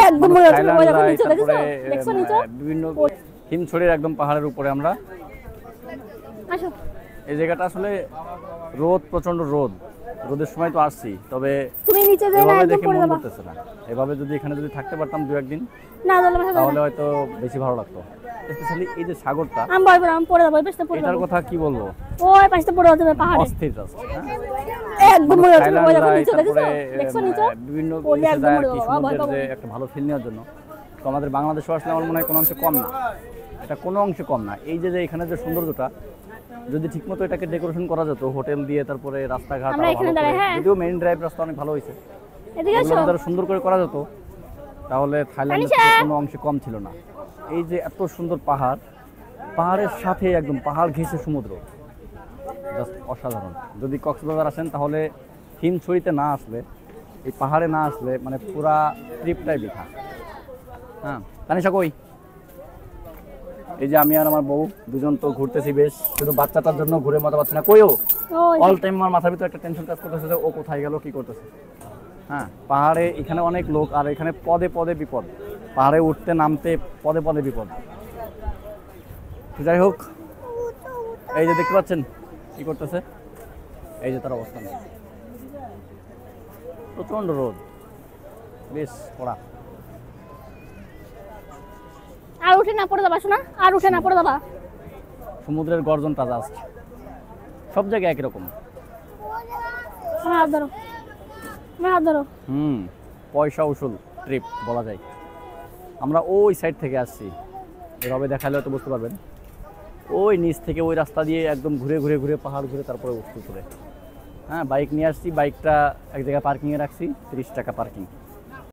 একদম বিভিন্ন হিমছড়ির একদম পাহাড়ের উপরে আমরা। আসো। এই জায়গাটা আসলে রোদ, প্রচন্ড রোদ, রোদের সময় তো আসছি, তবে তুমি নিচে যাও না, একদম দেখে পড়ে মন যাবা। করতেছে না। এভাবে যদি এখানে যদি থাকতে পারতাম দু একদিন না তাহলে তাহলে হয়তো বেশি ভালো লাগতো। স্পেশালি এই যে সাগরটা, আমি ভয় আমি পড়ে যাবো, এই পাশে পড়ে এটার যাবো। কথা কি বলবো, ওই পাশে পড়ে যাবে পাহাড়ে। অস্থির রাস্তা। একদম মানুষ মরে যাবে, থাইল্যান্ড ওই দেখো যায়, নিচে দেখছো, তারপরে দেখছো নিচে? বিভিন্ন ওই দেশে একদম যায় আর মরে কি, যাবো, ভয় সমুদ্রের পাবো। যে একটা ভালো ফিল নেওয়ার জন্য। তো আমাদের বাংলাদেশে আসলে আমার মনে হয় কোনো অংশে কম না, এটা কোনো অংশে কম না। এই যে এখানে যে সৌন্দর্যটা, যদি ঠিকমতো এটাকে ডেকোরেশন করা যেত, হোটেল দিয়ে, তারপরে রাস্তাঘাট আমরা এখানে দাঁড়াই, হ্যাঁ। যদিও মেইন ড্রাইভ রাস্তা অনেক ভালো হয়েছে, এদিকে আসো। এগুলো সুন্দর করে করা যেত, তাহলে থাইল্যান্ডের থেকে কোনো অংশে কম ছিল না। এই যে এত সুন্দর পাহাড়, পাহাড়ের সাথে একদম পাহাড় ঘেঁষে সমুদ্র, জাস্ট অসাধারণ। যদি কক্সবাজার আসেন তাহলে হিমছড়িতে না আসলে, এই পাহাড়ে না আসলে মানে পুরা ট্রিপটাই বৃথা। হ্যাঁ, তানিশা কই? এই যে আমি আর আমার বউ দুজন তো ঘুরতেছি বেশ, শুধু বাচ্চাটার জন্য ঘুরে মজা পাচ্ছি না। কইও ওই অল টাইম আমার মাথার ভিতরে একটা টেনশন কাজ করতেছে যে ও কোথায় গেল, কি করতেছে। হ্যাঁ, পাহাড়ে এখানে অনেক লোক, আর এখানে পদে পদে বিপদ, পাহাড়ে উঠতে নামতে পদে পদে বিপদ। যাই হোক, এই যে দেখতে পাচ্ছেন কি করতেছে, এই যে তার অবস্থান, প্রচন্ড রোদ, বেশ কড়া। আর উঠে না পড়ে যাবা, শোনা, আর উঠে না পড়ে যাবা। সমুদ্রের গর্জনটা জাস্ট সব জায়গায় একই রকম। হাত ধরো, হাত ধরো। পয়সা উসুল ট্রিপ বলা যায়। আমরা ওই সাইড থেকে আসছি, এভাবে দেখালে হয়তো বুঝতে পারবেন। ওই নিচ থেকে ওই রাস্তা দিয়ে একদম ঘুরে ঘুরে ঘুরে পাহাড় ঘুরে তারপরে উঠতে উপরে। হ্যাঁ, বাইক নিয়ে আসছি, বাইকটা এক জায়গায় পার্কিংয়ে রাখছি, 30 টাকা পার্কিং।